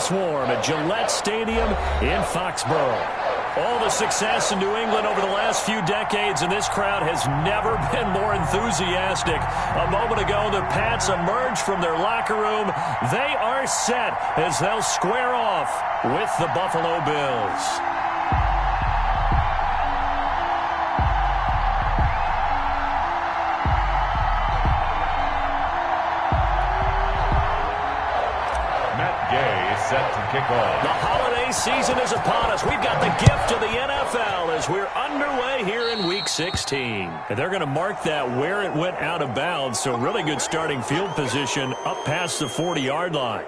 swarm at Gillette Stadium in Foxborough. All the success in New England over the last few decades, and this crowd has never been more enthusiastic. A moment ago, the Pats emerged from their locker room. They are set as they'll square off with the Buffalo Bills. Set to kick off. The holiday season is upon us. We've got the gift of the NFL as we're underway here in Week 16. And they're going to mark that where it went out of bounds, so really good starting field position up past the 40-yard line.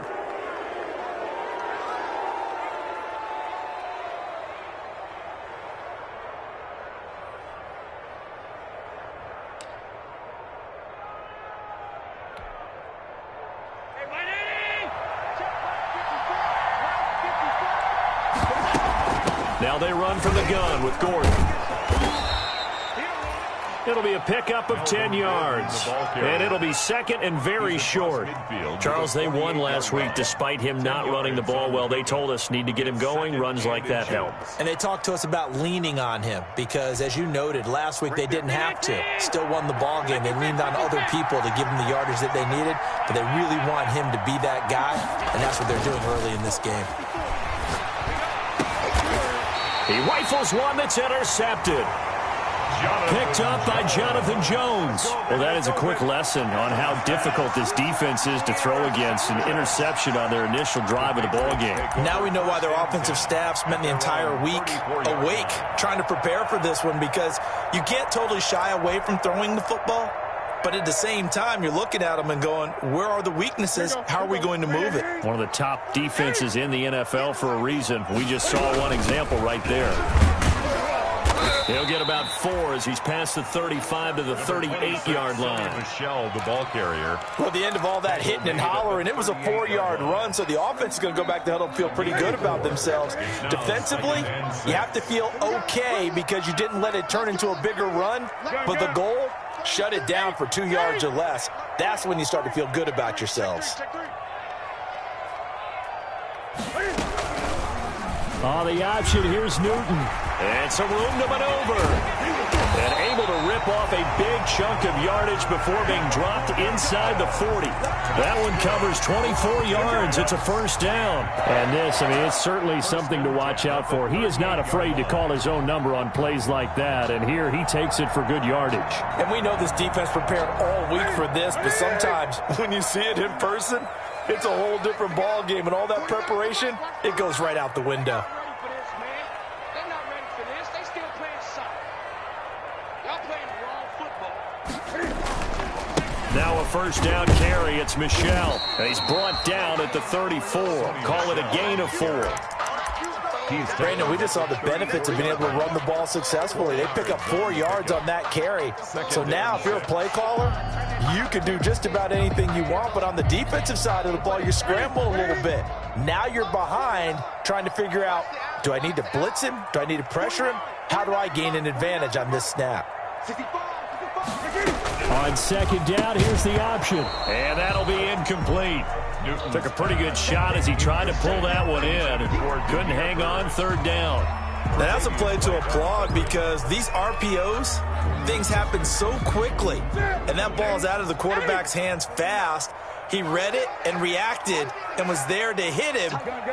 Now they run from the gun with Gordon. It'll be a pickup of 10 yards. And it'll be second and very short. Charles, they won last week despite him not running the ball well. They told us need to get him going. Runs like that help. And they talked to us about leaning on him because, as you noted, last week they didn't have to. Still won the ball game. They leaned on other people to give them the yardage that they needed, but they really want him to be that guy, and that's what they're doing early in this game. He rifles one that's intercepted. Picked up by Jonathan Jones. Well, that is a quick lesson on how difficult this defense is to throw against. An interception on their initial drive of the ball game. Now we know why their offensive staff spent the entire week awake trying to prepare for this one, because you can't totally shy away from throwing the football. But at the same time, you're looking at them and going, where are the weaknesses? How are we going to move it? One of the top defenses in the NFL for a reason. We just saw one example right there. He'll get about 4 as he's past the 35 to the 38-yard line. Michelle, the ball carrier. Well, at the end of all that hitting and hollering, it was a 4-yard run, so the offense is going to go back to huddle and feel pretty good about themselves. Defensively, you have to feel okay because you didn't let it turn into a bigger run, but the goal, shut it down for 2 yards or less. That's when you start to feel good about yourselves. Oh, the option, here's Newton. And some room to maneuver. And able to rip off a big chunk of yardage before being dropped inside the 40. That one covers 24 yards. It's a first down. And this, it's certainly something to watch out for. He is not afraid to call his own number on plays like that. And here he takes it for good yardage. And we know this defense prepared all week for this, but sometimes when you see it in person, it's a whole different ball game, and all that preparation, it goes right out the window. Now a first down carry. It's Michelle. And he's brought down at the 34. Call it a gain of 4. Brandon, we just saw the benefits of being able to run the ball successfully. They pick up 4 yards on that carry. So now if you're a play caller, you can do just about anything you want. But on the defensive side of the ball, you scramble a little bit. Now you're behind trying to figure out, do I need to blitz him? Do I need to pressure him? How do I gain an advantage on this snap? On second down, here's the option. And that'll be incomplete. Newton took a pretty good shot as he tried to pull that one in. Couldn't hang on, third down. Now that's a play to applaud because these RPOs, things happen so quickly. And that ball's out of the quarterback's hands fast. He read it and reacted and was there to hit him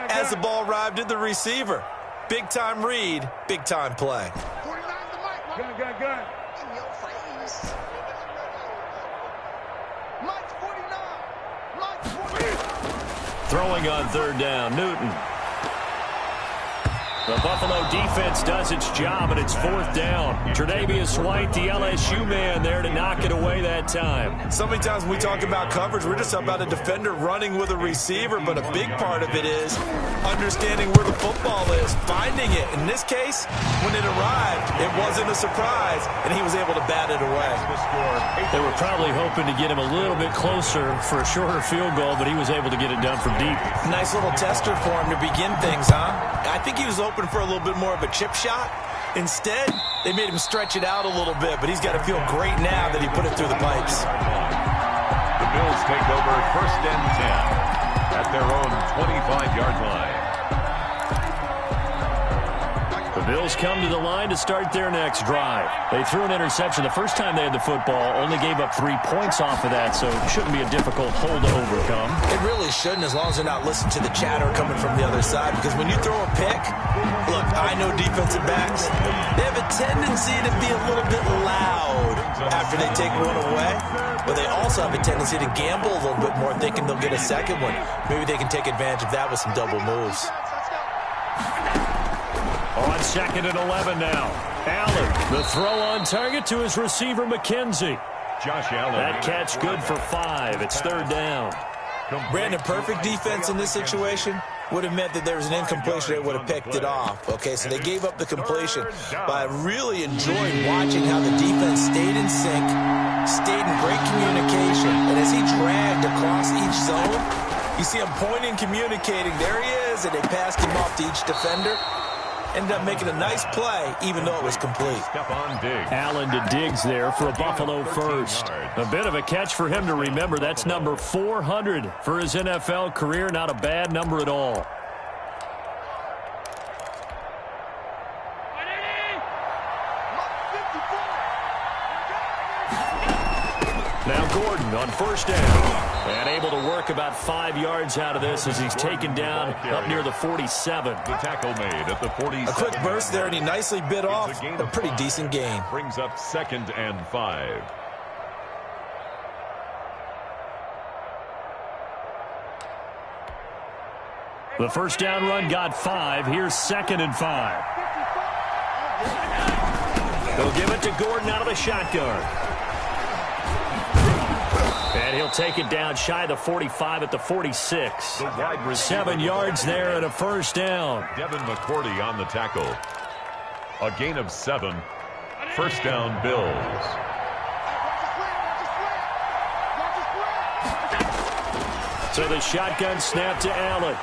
as the ball arrived at the receiver. Big-time read, big-time play. Gun. Throwing on third down, Newton. The Buffalo defense does its job, and it's fourth down. Tre'Davious White, the LSU man, there to knock it away that time. So many times when we talk about coverage, we're just about a defender running with a receiver, but a big part of it is understanding where the football is, finding it. In this case, when it arrived, it wasn't a surprise, and he was able to bat it away. They were probably hoping to get him a little bit closer for a shorter field goal, but he was able to get it done from deep. Nice little tester for him to begin things, huh? I think he was open for a little bit more of a chip shot. Instead, they made him stretch it out a little bit, but he's got to feel great now that he put it through the pipes. The Bills take over first and 10 at their own 25-yard line. Eagles come to the line to start their next drive. They threw an interception the first time they had the football, only gave up 3 points off of that, so it shouldn't be a difficult hole to overcome. It really shouldn't, as long as they're not listening to the chatter coming from the other side, because when you throw a pick, look, I know defensive backs, they have a tendency to be a little bit loud after they take one away, but they also have a tendency to gamble a little bit more, thinking they'll get a second one. Maybe they can take advantage of that with some double moves. On 2nd and 11 now. Allen, the throw on target to his receiver, McKenzie. Josh Allen. That catch good for 5. It's 3rd down. Brandon, perfect defense in this situation would have meant that there was an incompletion. They would have picked it off. Okay, so they gave up the completion. But I really enjoyed watching how the defense stayed in sync, stayed in great communication. And as he dragged across each zone, you see him pointing, communicating. There he is, and they passed him off to each defender. Ended up making a nice play, even though it was complete. Allen to Diggs there for a Buffalo first. A bit of a catch for him to remember. That's number 400 for his NFL career. Not a bad number at all. Now Gordon on 1st down. And able to work about 5 yards out of this as he's taken down up near the 47. The tackle made at the 47. A quick burst there, and he nicely bit off a pretty decent gain. Brings up 2nd and 5. The first down run got 5. Here's 2nd and 5. They'll give it to Gordon out of the shotgun. And he'll take it down shy of the 45 at the 46. 7 yards there and a first down. Devin McCourty on the tackle. A gain of 7. First down, Bills. So the shotgun snap to Allen.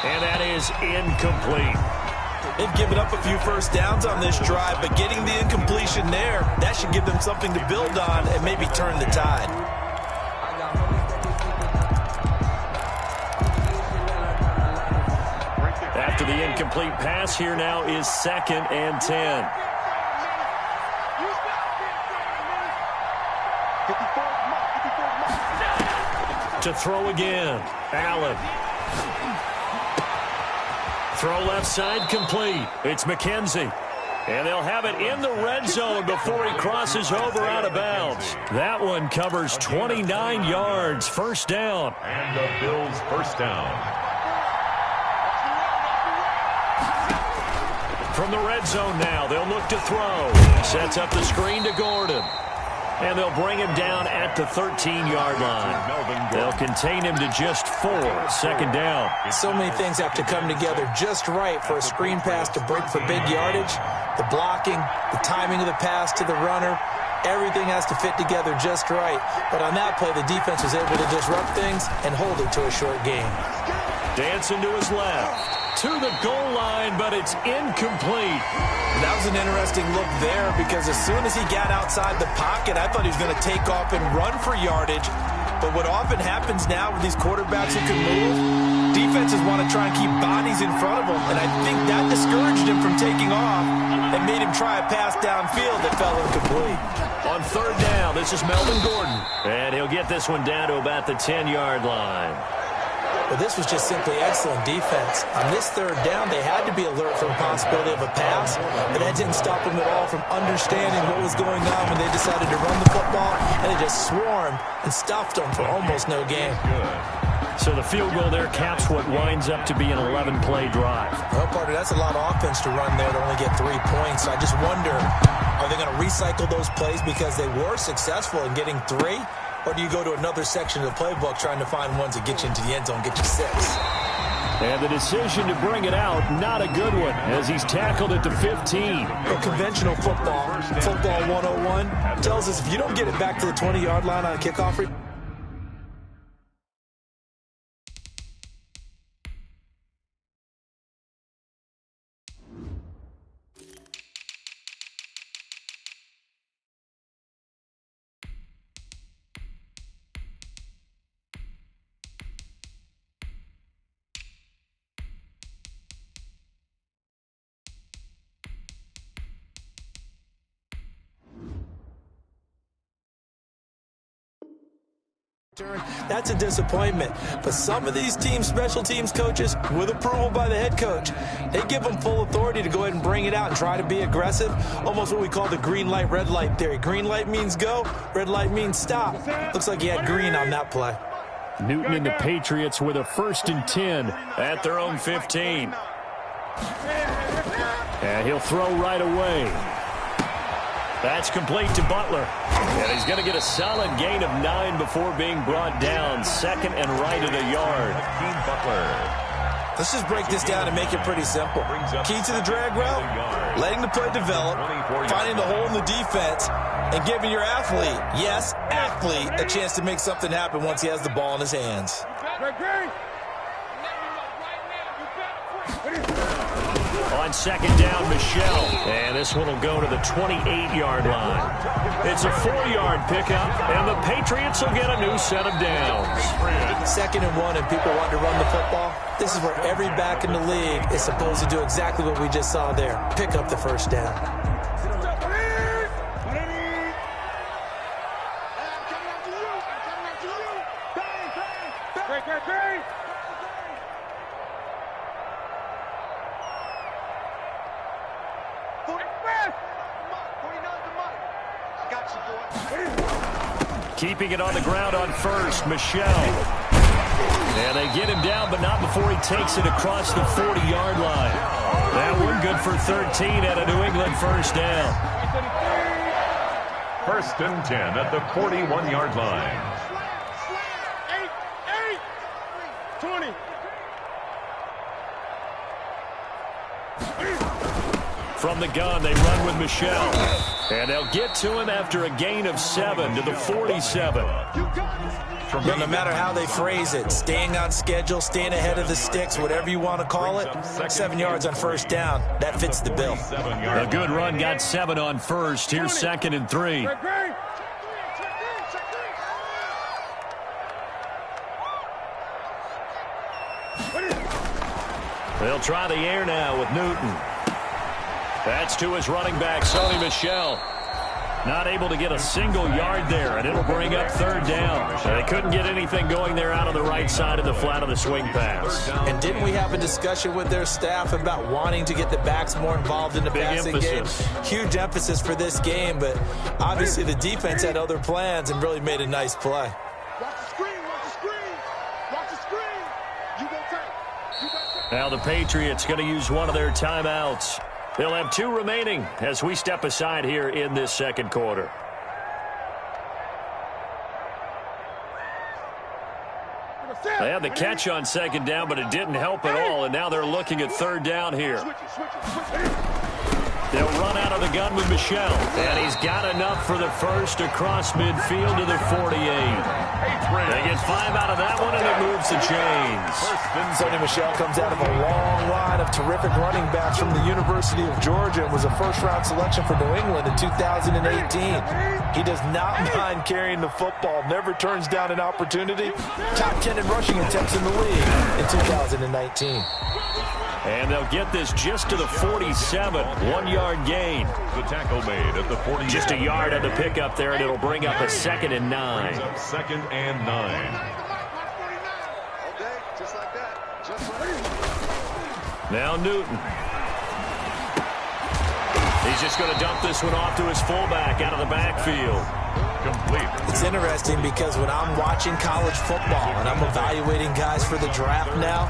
And that is incomplete. They've given up a few first downs on this drive, but getting the incompletion there, that should give them something to build on and maybe turn the tide. After the incomplete pass, here now is 2nd and 10. To throw again, Allen. Throw left side complete. It's McKenzie. And they'll have it in the red zone before he crosses over out of bounds. That one covers 29 yards. First down. And the Bills first down. From the red zone now, they'll look to throw. Sets up the screen to Gordon. And they'll bring him down at the 13-yard line. They'll contain him to just 4. Second down. So many things have to come together just right for a screen pass to break for big yardage. The blocking, the timing of the pass to the runner, everything has to fit together just right. But on that play, the defense was able to disrupt things and hold it to a short gain. Dancing to his left. To the goal line, but it's incomplete. That was an interesting look there because as soon as he got outside the pocket, I thought he was going to take off and run for yardage. But what often happens now with these quarterbacks who can move, defenses want to try and keep bodies in front of them. And I think that discouraged him from taking off and made him try a pass downfield that fell incomplete. On 3rd down, this is Melvin Gordon. And he'll get this one down to about the 10-yard line. But this was just simply excellent defense. On this 3rd down, they had to be alert for the possibility of a pass, but that didn't stop them at all from understanding what was going on when they decided to run the football, and they just swarmed and stuffed them for almost no gain. So the field goal there caps what winds up to be an 11-play drive. Well, partner, that's a lot of offense to run there to only get 3 points. So I just wonder, are they going to recycle those plays because they were successful in getting 3? Or do you go to another section of the playbook trying to find ones that get you into the end zone, get you 6? And the decision to bring it out, not a good one, as he's tackled at the 15. Conventional football 101, tells us if you don't get it back to the 20-yard line on a kickoff, That's a disappointment. But some of these teams, special teams coaches, with approval by the head coach, they give them full authority to go ahead and bring it out and try to be aggressive. Almost what we call the green light, red light theory. Green light means go, red light means stop. Looks like he had green on that play. Newton and the Patriots with a 1st and 10 at their own 15. And he'll throw right away. That's complete to Butler. And he's going to get a solid gain of 9 before being brought down. 2nd and right at a yard. Butler. Let's just break this down and make it pretty simple. Key to the drag route, letting the play develop, finding the hole in the defense, and giving your athlete, yes, athlete, a chance to make something happen once he has the ball in his hands. On 2nd down, Michelle. And this one will go to the 28-yard line. It's a 4-yard pickup, and the Patriots will get a new set of downs. 2nd and 1, and people want to run the football. This is where every back in the league is supposed to do exactly what we just saw there. Pick up the 1st down. Keeping it on the ground on 1st, Michelle. And they get him down, but not before he takes it across the 40-yard line. That one good for 13 at a New England 1st down. 1st and 10 at the 41-yard line. 20. From the gun, they run with Michelle. And they'll get to him after a gain of 7 to the 47. No matter how they phrase it, staying on schedule, staying ahead of the sticks, whatever you want to call it, 7 yards on 1st down, that fits the bill. A good run got 7 on 1st. Here's 2nd and 3. They'll try the air now with Newton. That's to his running back, Sony Michel. Not able to get a single yard there, and it'll bring up 3rd down. They couldn't get anything going there out on the right side of the flat of the swing pass. And didn't we have a discussion with their staff about wanting to get the backs more involved in the passing game? Huge emphasis for this game, but obviously the defense had other plans and really made a nice play. Watch the screen, watch the screen, watch the screen. You go take. Now the Patriots going to use one of their timeouts. They'll have 2 remaining as we step aside here in this 2nd quarter. They had the catch on 2nd down, but it didn't help at all, and now they're looking at 3rd down here. They'll run out of the gun with Michelle, and he's got enough for the 1st across midfield to the 48. They get 5 out of that one, and it moves the chains. Sony Michel comes out of a long line of terrific running backs from the University of Georgia and was a 1st-round selection for New England in 2018. He does not mind carrying the football, never turns down an opportunity. Top 10 in rushing attempts in the league in 2019. And they'll get this just to the 47, 1-yard gain. The tackle made at the 40. Just a yard on the pickup there, and it'll bring up a 2nd and 9. 2nd and 9. Now Newton. He's just going to dump this one off to his fullback out of the backfield. Complete. It's interesting because when I'm watching college football and I'm evaluating guys for the draft now,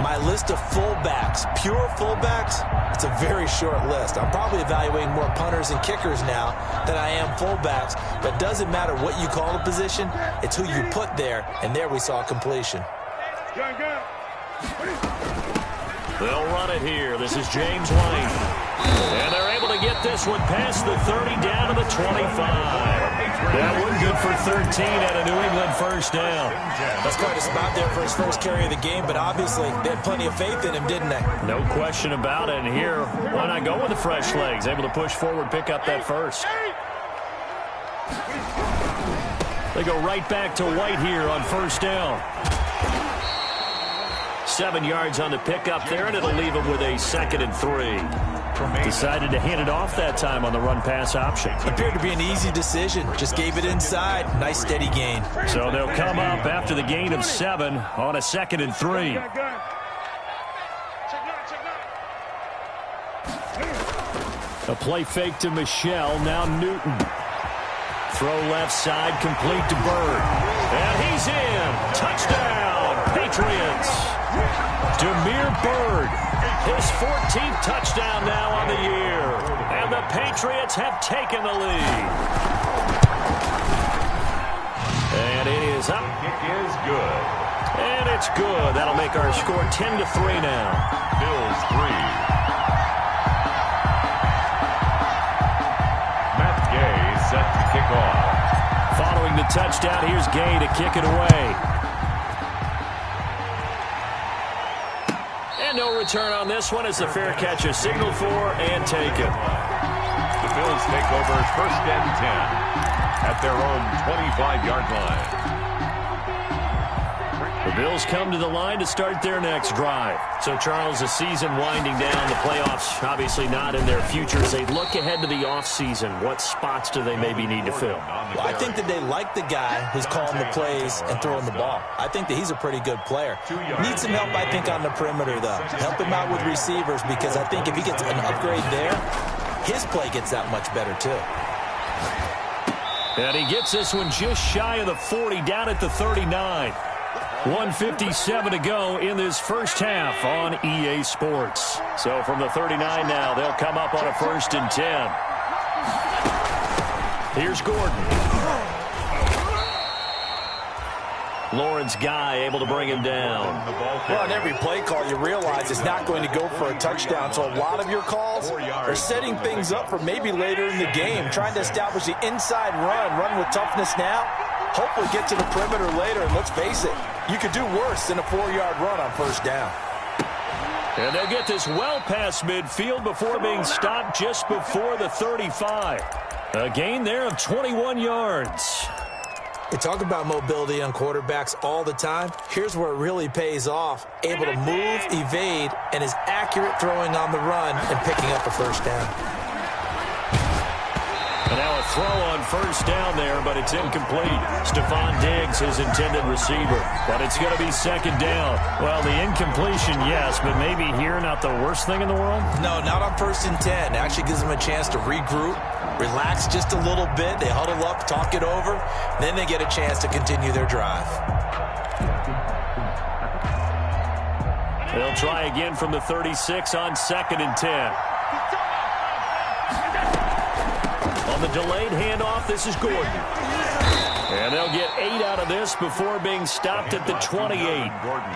my list of fullbacks, pure fullbacks, it's a very short list. I'm probably evaluating more punters and kickers now than I am fullbacks, but it doesn't matter what you call the position, it's who you put there, and there we saw completion. They'll run it here. This is James White. And they're able to get this one past the 30 down to the 25. That one good for 13 at a New England 1st down. That's quite a spot there for his 1st carry of the game, but obviously they had plenty of faith in him, didn't they? No question about it. And here, why not go with the fresh legs? Able to push forward, pick up that 1st. They go right back to White here on 1st down. 7 yards on the pickup there, and it'll leave him with a 2nd and 3. Decided to hand it off that time on the run-pass option. Appeared to be an easy decision. Just gave it inside. Nice steady gain. So they'll come up after the gain of 7 on a 2nd and 3. A play fake to Michelle. Now Newton. Throw left side, complete to Bird. And he's in. Touchdown, Patriots. Demir Bird, his 14th touchdown now on the year. And the Patriots have taken the lead. And it is up. Kick is good. And it's good. That'll make our score 10-3 now. Bills 3. Matt Gay set to kick off. Following the touchdown, here's Gay to kick it away. And no return on this one as the fair catch is signaled for and taken. The Bills take over 1st and 10 at their own 25-yard line. The Bills come to the line to start their next drive. So, Charles, the season winding down, the playoffs obviously not in their future. As they look ahead to the offseason, what spots do they maybe need to fill? Well, I think that they like the guy who's calling the plays and throwing the ball. I think that he's a pretty good player. Needs some help, I think, on the perimeter, though. Help him out with receivers because I think if he gets an upgrade there, his play gets that much better, too. And he gets this one just shy of the 40, down at the 39. 1:57 to go in this first half on EA Sports. So from the 39 now, they'll come up on a 1st and 10. Here's Gordon. Lawrence Guy able to bring him down. Well, on every play call, you realize it's not going to go for a touchdown. So a lot of your calls are setting things up for maybe later in the game, trying to establish the inside run with toughness now. Hopefully get to the perimeter later, and let's face it, you could do worse than a 4-yard run on 1st down. And they'll get this well past midfield before being stopped just before the 35. A gain there of 21 yards. They talk about mobility on quarterbacks all the time. Here's where it really pays off. Able to move, evade, and is accurate throwing on the run and picking up a 1st down. And now a throw on 1st down there, but it's incomplete. Stephon Diggs, his intended receiver. But it's going to be 2nd down. Well, the incompletion, yes, but maybe here not the worst thing in the world? No, not on 1st and 10. It actually gives them a chance to regroup, relax just a little bit. They huddle up, talk it over. Then they get a chance to continue their drive. They'll try again from the 36 on 2nd and 10. On the delayed handoff, this is Gordon. And they'll get 8 out of this before being stopped at the 28. Gordon.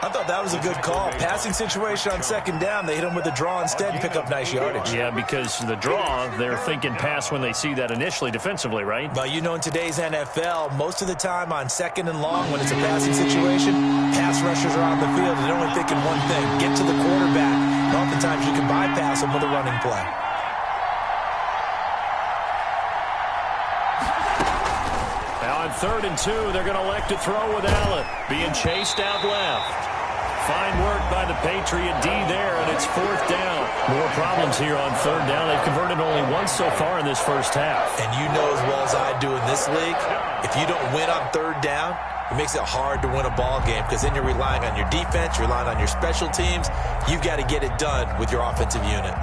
I thought that was a good call. Passing situation on 2nd down. They hit him with the draw instead and pick up nice yardage. Yeah, because the draw, they're thinking pass when they see that initially defensively, right? But you know, in today's NFL, most of the time on 2nd and long, when it's a passing situation, pass rushers are on the field and they're only thinking one thing, get to the quarterback. And oftentimes you can bypass them with a running play. Now on 3rd and 2, they're going to elect to throw with Allen, being chased out left. Fine work by the Patriot D there, and it's 4th down. More problems here on 3rd down. They've converted only once so far in this first half. And you know as well as I do in this league, if you don't win on 3rd down, it makes it hard to win a ball game because then you're relying on your defense, you're relying on your special teams. You've got to get it done with your offensive unit.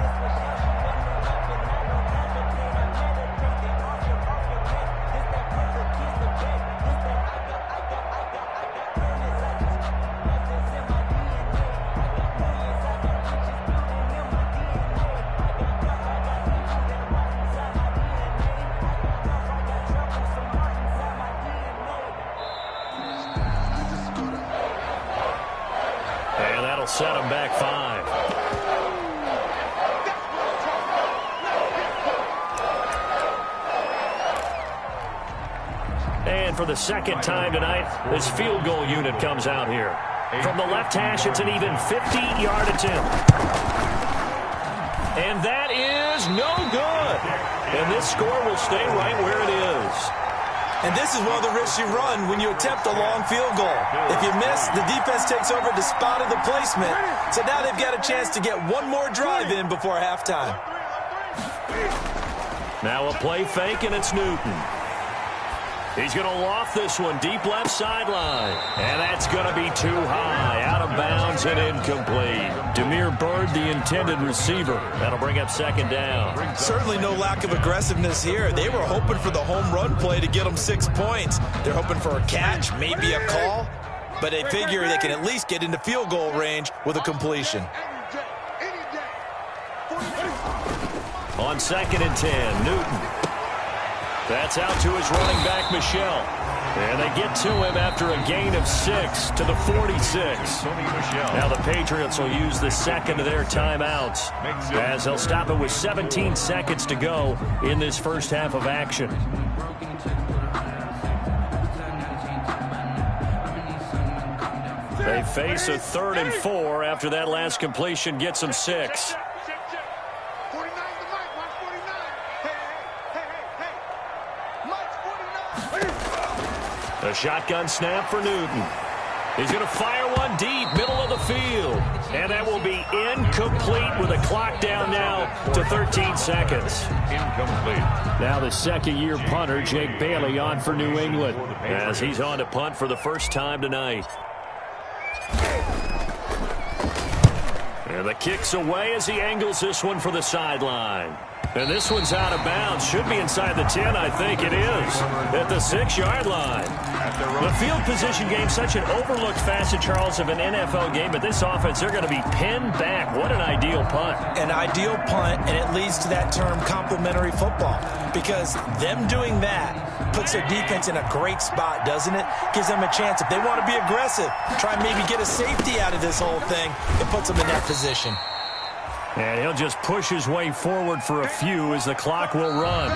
Set them back 5. And for the 2nd time tonight, this field goal unit comes out here. From the left hash, it's an even 50-yard attempt. And that is no good. And this score will stay right where it is. And this is one of the risks you run when you attempt a long field goal. If you miss, the defense takes over the spot of the placement. So now they've got a chance to get one more drive in before halftime. Now a play fake, and it's Newton. He's going to loft this one deep left sideline. And that's going to be too high. Out of bounds and incomplete. Demir Bird, the intended receiver. That'll bring up second down. Certainly no lack of aggressiveness here. They were hoping for the home run play to get them 6 points. They're hoping for a catch, maybe a call. But they figure they can at least get into field goal range with a completion. On 2nd and 10, Newton. That's out to his running back, Michel. And they get to him after a gain of 6 to the 46. Now the Patriots will use the second of their timeouts as they'll stop it with 17 seconds to go in this first half of action. They face a 3rd and 4 after that last completion gets them 6. A shotgun snap for Newton. He's going to fire one deep, middle of the field. And that will be incomplete with a clock down now to 13 seconds. Incomplete. Now the second-year punter, Jake Bailey, on for New England as he's on to punt for the first time tonight. And the kick's away as he angles this one for the sideline. And this one's out of bounds. Should be inside the 10, I think it is. At the 6-yard line. The field position game, such an overlooked facet, Charles, of an NFL game. But this offense, they're going to be pinned back. What an ideal punt. An ideal punt, and it leads to that term complementary football. Because them doing that puts their defense in a great spot, doesn't it? Gives them a chance. If they want to be aggressive, try and maybe get a safety out of this whole thing, it puts them in that position. And he'll just push his way forward for a few as the clock will run.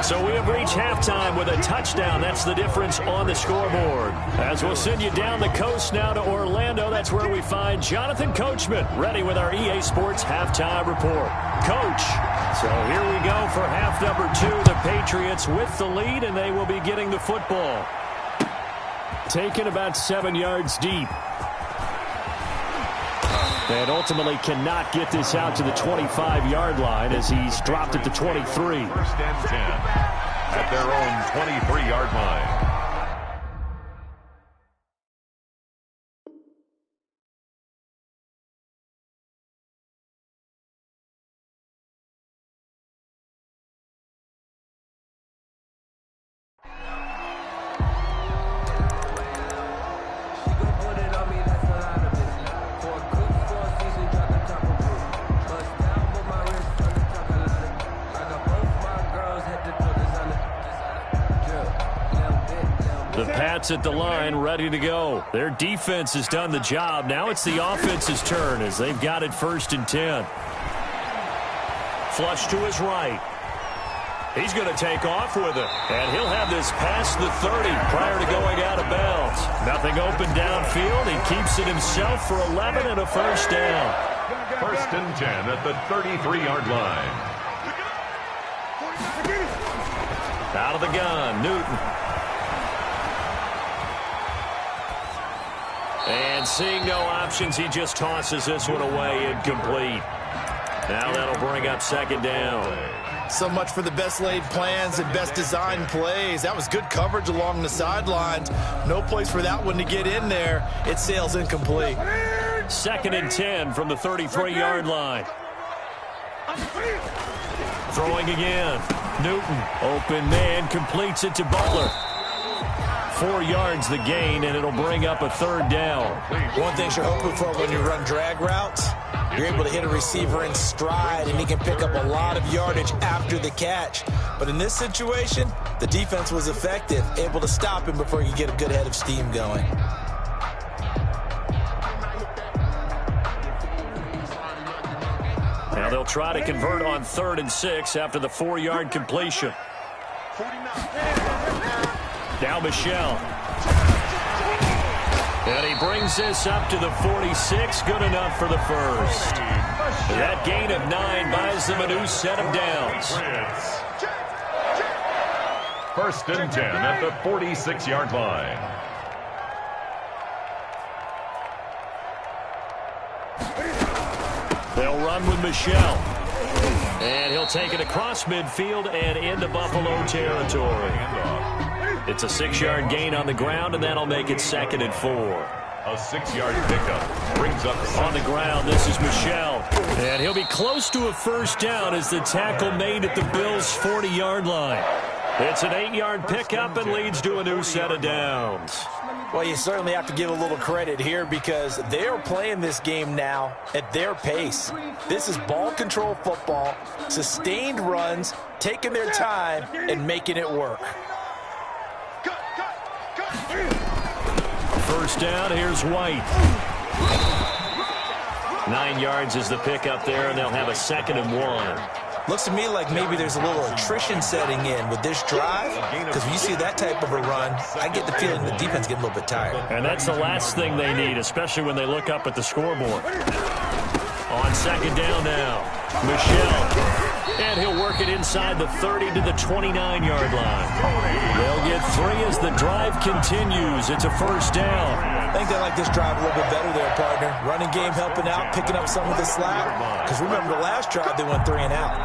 So we have reached halftime with a touchdown. That's the difference on the scoreboard. As we'll send you down the coast now to Orlando, that's where we find Jonathan Coachman ready with our EA Sports halftime report. Coach, so here we go for half number 2. The Patriots with the lead, and they will be getting the football. Taken about 7 yards deep. And ultimately cannot get this out to the 25-yard line as he's dropped at the 23. 1st and 10 at their own 23-yard line. The Pats at the line, ready to go. Their defense has done the job. Now it's the offense's turn as they've got it 1st and 10. Flush to his right. He's going to take off with it. And he'll have this past the 30 prior to going out of bounds. Nothing open downfield. He keeps it himself for 11 and a 1st down. 1st and 10 at the 33-yard line. Out of the gun, Newton. And seeing no options, he just tosses this one away, incomplete. Now that'll bring up 2nd down. So much for the best laid plans and best designed plays. That was good coverage along the sidelines. No place for that one to get in there. It sails incomplete. 2nd and 10 from the 33-yard line. Throwing again. Newton, open man, completes it to Butler. 4 yards the gain, and it'll bring up a 3rd down. One thing you're hoping for when you run drag routes, you're able to hit a receiver in stride, and he can pick up a lot of yardage after the catch. But in this situation, the defense was effective, able to stop him before you get a good head of steam going. Now they'll try to convert on 3rd and 6 after the 4-yard completion. Now Michel. And he brings this up to the 46. Good enough for the 1st. That gain of 9 buys them a new set of downs. First and 10 at the 46-yard line. They'll run with Michelle. And he'll take it across midfield and into Buffalo territory. It's a 6-yard gain on the ground, and that'll make it 2nd and 4. A 6-yard pickup brings up on the ground. This is Michelle. And he'll be close to a first down as the tackle made at the Bills' 40-yard line. It's an 8-yard pickup and leads to a new set of downs. Well, you certainly have to give a little credit here because they're playing this game now at their pace. This is ball control football, sustained runs, taking their time, and making it work. First down, here's White. 9 yards is the pickup there, and they'll have a 2nd and 1. Looks to me like maybe there's a little attrition setting in with this drive, because when you see that type of a run, I get the feeling the defense getting a little bit tired. And that's the last thing they need, especially when they look up at the scoreboard. On 2nd down now, Michelle. And he'll work it inside the 30 to the 29-yard line. They'll get 3 as the drive continues. It's a first down. I think they like this drive a little bit better there, partner. Running game helping out, picking up some of the slack. Because remember the last drive, they went 3 and out.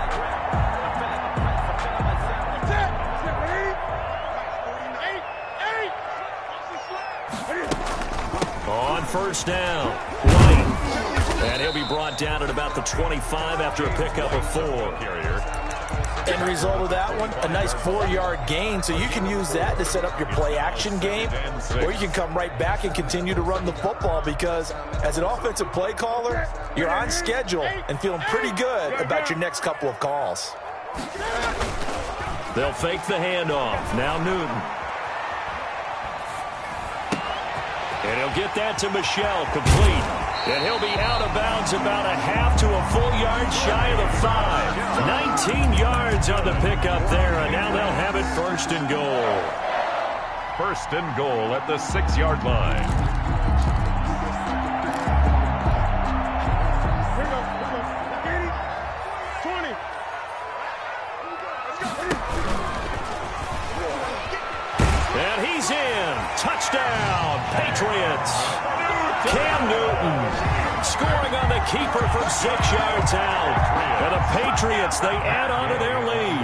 On first down, White. And he'll be brought down at about the 25 after a pickup of 4. End result of that one, a nice 4-yard gain, so you can use that to set up your play-action game, or you can come right back and continue to run the football because as an offensive play caller, you're on schedule and feeling pretty good about your next couple of calls. They'll fake the handoff. Now Newton. And he'll get that to Michelle, complete. And he'll be out of bounds about a half to a full yard shy of the 5. 19 yards on the pickup there, and now they'll have it 1st and goal. 1st and goal at the 6-yard line. And he's in. Touchdown, Patriots. Cam Newton scoring on the keeper from 6 yards out. And the Patriots, they add on to their lead.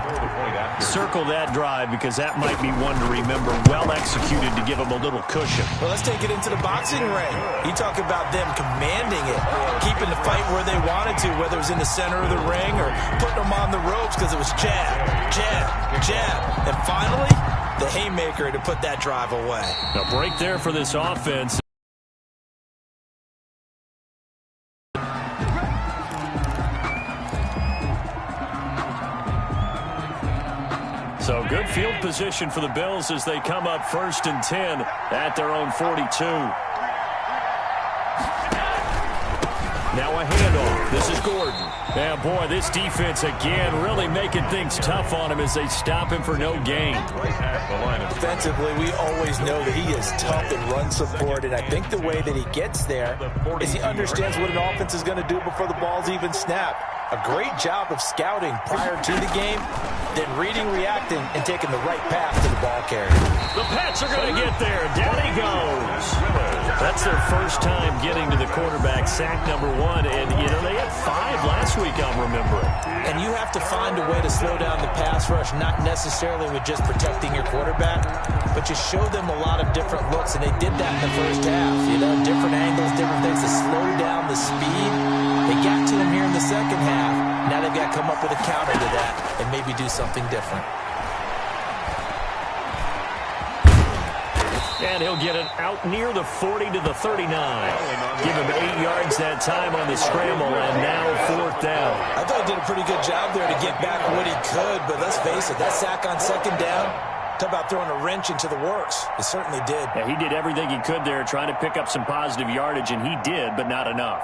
Circle that drive because that might be one to remember. Well executed to give them a little cushion. Well, let's take it into the boxing ring. You talk about them commanding it, keeping the fight where they wanted to, whether it was in the center of the ring or putting them on the ropes because it was jab, jab, jab. And finally, the haymaker to put that drive away. A break there for this offense. So good field position for the Bills as they come up 1st and 10 at their own 42. Now a handoff. This is Gordon. Yeah, boy, this defense again really making things tough on him as they stop him for no gain. Defensively, we always know that he is tough in run support, and I think the way that he gets there is he understands what an offense is going to do before the ball's even snapped. A great job of scouting prior to the game, then reading, reacting, and taking the right path to the ball carrier. The Pats are going to get there. Down he goes. That's their first time getting to the quarterback, sack number 1. And, you know, they had 5 last week, I'm remembering. And you have to find a way to slow down the pass rush, not necessarily with just protecting your quarterback, but you show them a lot of different looks, and they did that in the first half. You know, different angles, different things to slow down the speed. They got to him here in the second half. Now they've got to come up with a counter to that and maybe do something different. And he'll get it out near the 40 to the 39. Give him 8 yards that time on the scramble, and now 4th down. I thought he did a pretty good job there to get back what he could, but let's face it, that sack on 2nd down, talk about throwing a wrench into the works. It certainly did. Yeah, he did everything he could there, trying to pick up some positive yardage, and he did, but not enough.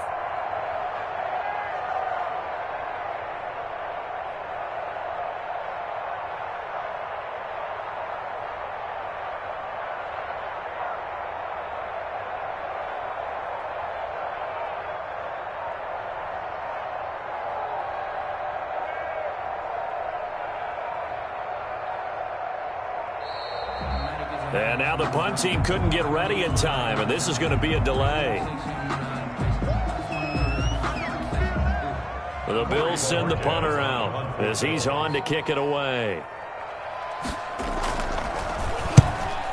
And now the punt team couldn't get ready in time, and this is going to be a delay. The Bills send the punter out as he's on to kick it away.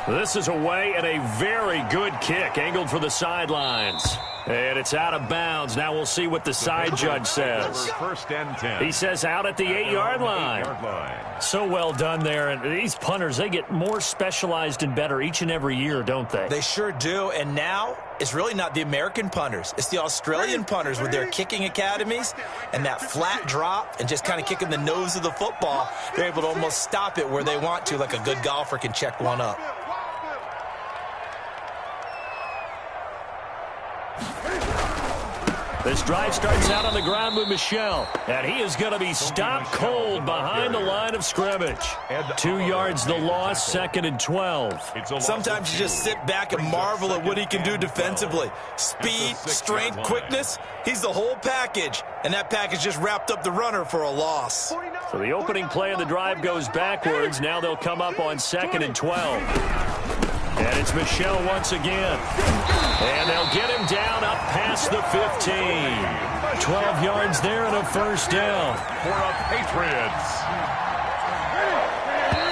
This is away and a very good kick angled for the sidelines. And it's out of bounds. Now we'll see what the side judge says. First and 10. He says out at the 8-yard line. So well done there. And these punters, they get more specialized and better each and every year, don't they? They sure do. And now it's really not the American punters. It's the Australian punters with their kicking academies and that flat drop and just kind of kicking the nose of the football. They're able to almost stop it where they want to, like a good golfer can check one up. This drive starts out on the ground with Michel, and he is going to be stopped cold behind the line of scrimmage. 2 yards the loss, 2nd and 12. Sometimes you just sit back and marvel at what he can do defensively. Speed, strength, quickness, he's the whole package, and that package just wrapped up the runner for a loss. So the opening play of the drive goes backwards. Now they'll come up on 2nd and 12. And it's Michel once again. And they'll get him down up past the 15. 12 yards there and a first down. For the Patriots.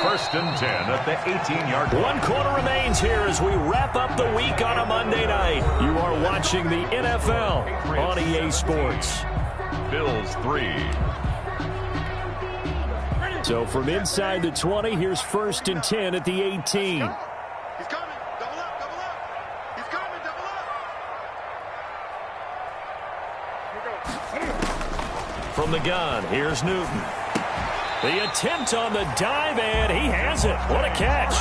First and 10 at the 18-yard line. 1 quarter remains here as we wrap up the week on a Monday night. You are watching the NFL on EA Sports. Bills 3. So from inside the 20, here's first and 10 at the 18. He's coming. Double up, double up. He's coming, double up. From the gun, here's Newton. The attempt on the dive, and he has it. What a catch.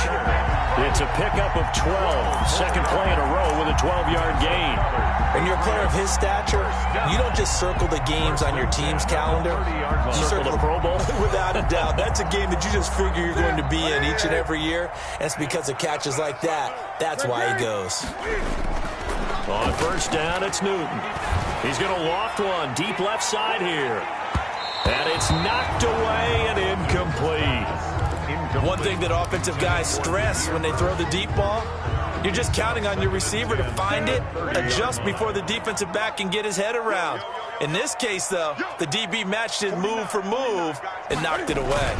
It's a pickup of 12. Second play in a row with a 12-yard gain. When you're a player of his stature, you don't just circle the games on your team's calendar. You Circle the Pro Bowl? Without a doubt. That's a game that you just figure you're going to be in each and every year. And it's because of catches like that. That's why he goes. On first down, it's Newton. He's going to loft one deep left side here. And it's knocked away and incomplete. One thing that offensive guys stress when they throw the deep ball, you're just counting on your receiver to find it, adjust before the defensive back can get his head around. In this case, though, the DB matched it move for move and knocked it away.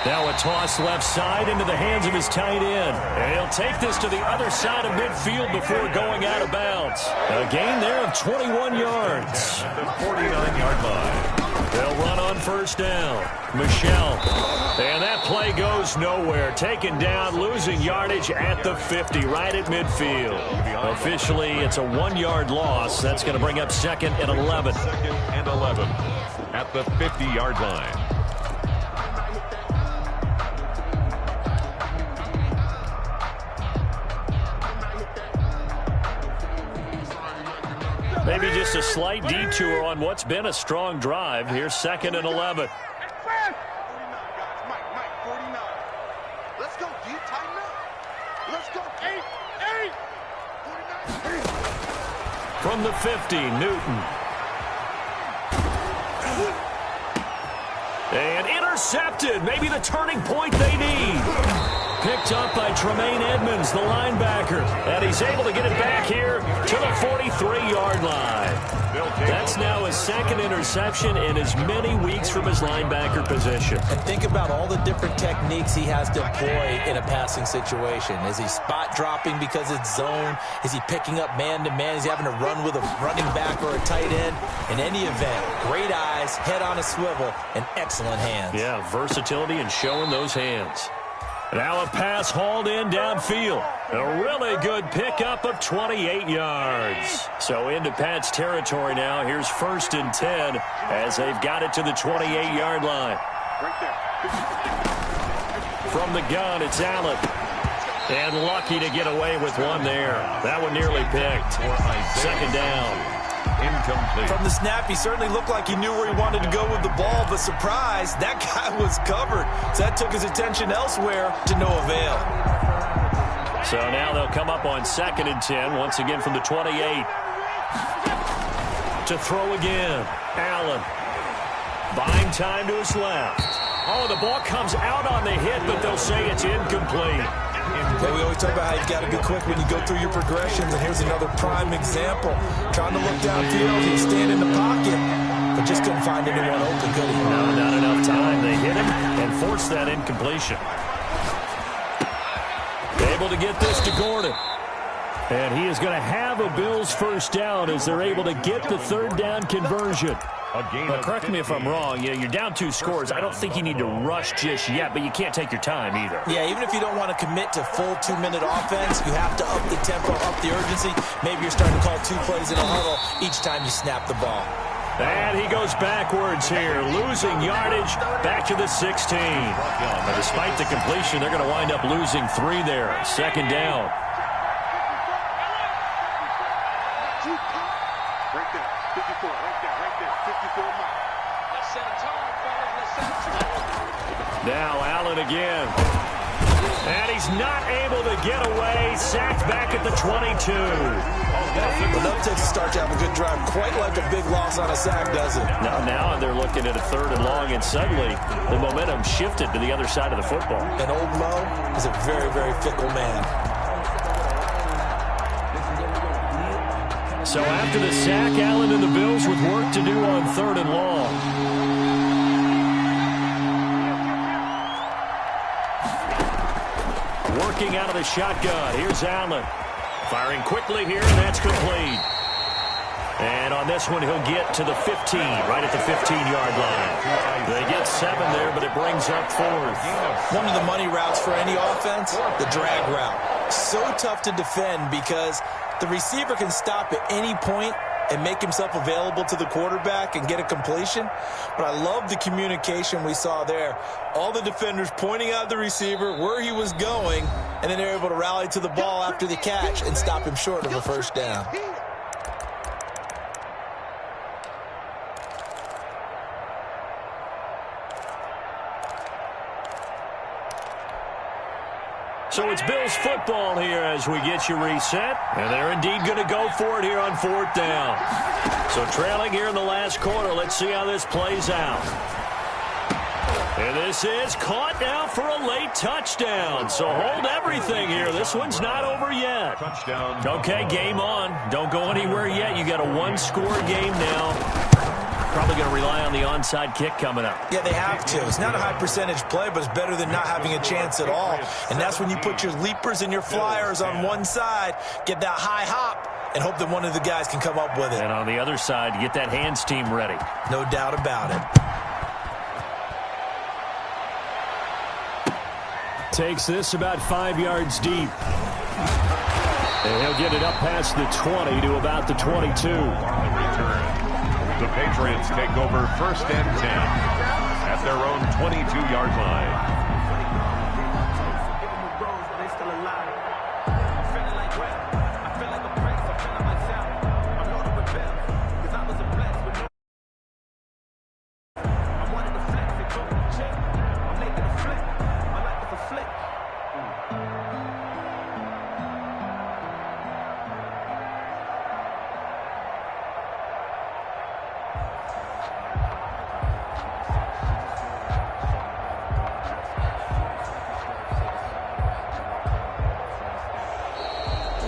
Now a toss left side into the hands of his tight end. And he'll take this to the other side of midfield before going out of bounds. A gain there of 21 yards. At the 49-yard line. They'll run on first down. Michel. And that play goes nowhere. Taken down, losing yardage at the 50, right at midfield. Officially, it's a 1-yard loss. That's going to bring up 2nd and 11. 2nd and 11 at the 50-yard line. Maybe just a slight detour on what's been a strong drive. Here's 2nd and 11. 49, guys. Mike, 49. Let's go, G. Tighten up. Let's go. 8. 49. From the 50, Newton. And intercepted. Maybe the turning point they need. Picked up by Tremaine Edmonds, the linebacker. And he's able to get it back here to the 43-yard line. That's now his 2nd interception in as many weeks from his linebacker position. And think about all the different techniques he has to employ in a passing situation. Is he spot dropping because it's zone? Is he picking up man-to-man? Is he having to run with a running back or a tight end? In any event, great eyes, head on a swivel, and excellent hands. Yeah, versatility and showing those hands. Now a pass hauled in downfield. A really good pickup of 28 yards. So into Pat's territory now. Here's 1st and 10 as they've got it to the 28-yard line. From the gun, it's Allen. And lucky to get away with one there. That one nearly picked. 2nd down. Incomplete. From the snap, he certainly looked like he knew where he wanted to go with the ball, but surprise, that guy was covered. So that took his attention elsewhere to no avail. So now they'll come up on 2nd and 10, once again from the 28. To throw again, Allen. Buying time to his left. Oh, the ball comes out on the hit, but they'll say it's incomplete. Yeah, we always talk about how you've got to be quick when you go through your progressions, and here's another prime example. Trying to look downfield, he was standing in the pocket, but just couldn't find anyone open, could he? No, not enough time. They hit him and forced that incompletion. Able to get this to Gordon. And he is going to have a Bills first down as they're able to get the third down conversion. But correct me if I'm wrong. You're down 2 scores. I don't think you need to rush just yet, but you can't take your time either. Yeah, even if you don't want to commit to full 2-minute offense, you have to up the tempo, up the urgency. Maybe you're starting to call 2 plays in a huddle each time you snap the ball. And he goes backwards here, losing yardage back to the 16. But despite the completion, they're going to wind up losing 3 there. Second down. Right there, 54, right there, 54 miles. Let's set a tone, fellas. Let's set a tone. Now Allen again. And he's not able to get away. Sacked back at the 22. But that takes a start to have a good drive. Quite like a big loss on a sack, does it? Now they're looking at a 3rd and long, and suddenly the momentum shifted to the other side of the football. And old Mo is a very, very fickle man. So after the sack, Allen and the Bills with work to do on 3rd and long. Working out of the shotgun. Here's Allen. Firing quickly here, and that's complete. And on this one, he'll get to the 15, right at the 15-yard line. They get 7 there, but it brings up 4th. One of the money routes for any offense, the drag route. So tough to defend because the receiver can stop at any point and make himself available to the quarterback and get a completion. But I love the communication we saw there. All the defenders pointing out the receiver, where he was going, and then they're able to rally to the ball after the catch and stop him short of a first down. So it's Bills football here as we get you reset. And they're indeed going to go for it here on 4th down. So trailing here in the last quarter. Let's see how this plays out. And this is caught now for a late touchdown. So hold everything here. This one's not over yet. Touchdown. Okay, game on. Don't go anywhere yet. You got a 1-score game now. Probably going to rely on the onside kick coming up. Yeah, they have to. It's not a high percentage play, but it's better than not having a chance at all. And that's when you put your leapers and your flyers on one side, get that high hop, and hope that one of the guys can come up with it. And on the other side, get that hands team ready. No doubt about it. Takes this about 5 yards deep. And he'll get it up past the 20 to about the 22. The Patriots take over 1st and 10 at their own 22-yard line.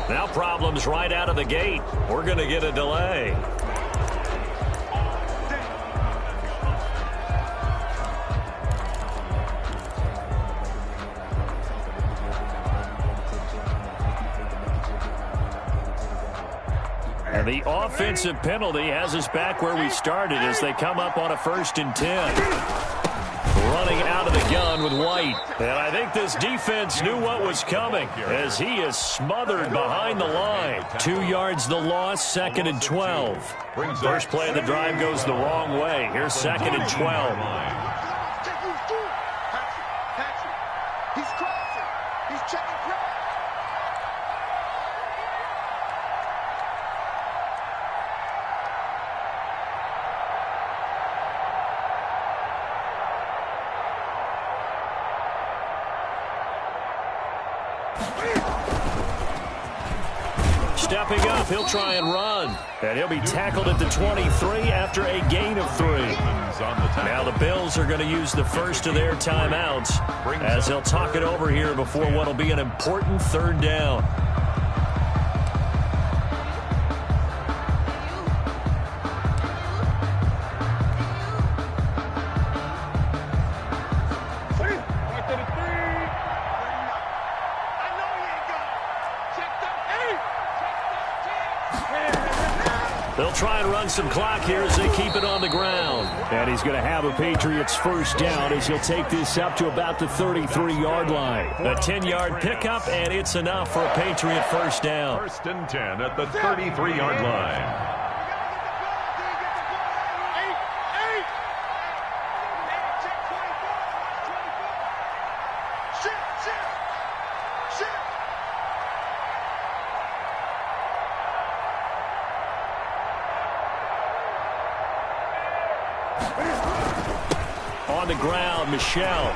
Now problems right out of the gate. We're going to get a delay. And the offensive penalty has us back where we started as they come up on a 1st and 10. Running out of the gun with White. And I think this defense knew what was coming as he is smothered behind the line. 2 yards the loss, 2nd and 12. First play of the drive goes the wrong way. Here's 2nd and 12. He's crossing. He's checking crack. stepping up. He'll try and run. And he'll be tackled at the 23 after a gain of 3. Now the Bills are going to use the first of their timeouts as they'll talk it over here before what will be an important 3rd down. They'll try and run some clock here as they keep it on the ground. And he's going to have a Patriots first down as he'll take this up to about the 33-yard line. A 10-yard pickup, and it's enough for a Patriot first down. 1st and 10 at the 33-yard line. On the ground, Michel.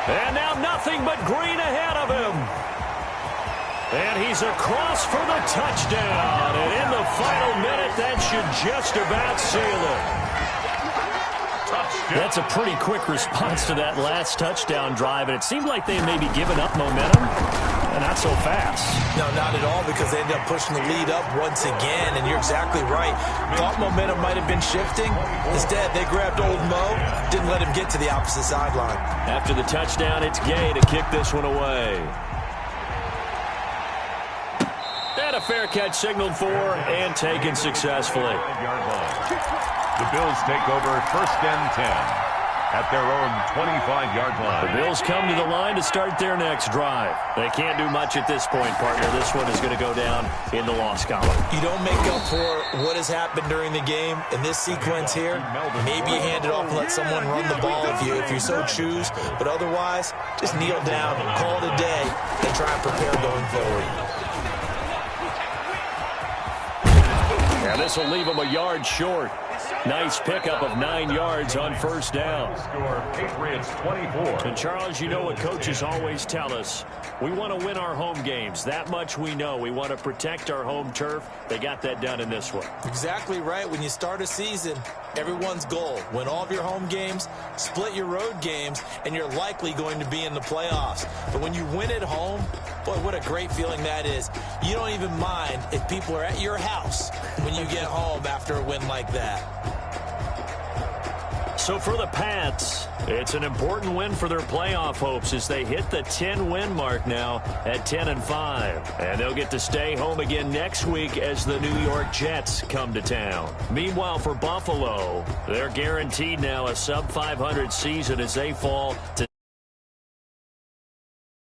And now nothing but green ahead of him. And he's across for the touchdown. And in the final minute, that should just about seal it. That's a pretty quick response to that last touchdown drive. And it seemed like they maybe given up momentum. And not so fast. No, not at all, because they ended up pushing the lead up once again, and you're exactly right. Thought momentum might have been shifting. Instead, they grabbed old Mo, didn't let him get to the opposite sideline. After the touchdown, it's Gay to kick this one away. And a fair catch signaled for and taken successfully. The Bills take over 1st and 10. At their own 25-yard line. The Bills come to the line to start their next drive. They can't do much at this point, partner. This one is going to go down in the loss column. You don't make up for what has happened during the game in this sequence here. Maybe you hand it off and let someone run the ball if you so choose. But otherwise, just kneel down, call it a day, and try and prepare going forward. Now this will leave them a yard short. Nice pickup of 9 yards on first down. Score Patriots 24. And Charles, you know what coaches always tell us. We want to win our home games. That much we know. We want to protect our home turf. They got that done in this one. Exactly right. When you start a season, everyone's goal: win all of your home games, split your road games, and you're likely going to be in the playoffs. But when you win at home, boy, what a great feeling that is. You don't even mind if people are at your house when you get home after a win like that. So for the Pats, it's an important win for their playoff hopes as they hit the 10-win mark now at 10-5. And they'll get to stay home again next week as the New York Jets come to town. Meanwhile, for Buffalo, they're guaranteed now a sub-500 season as they fall to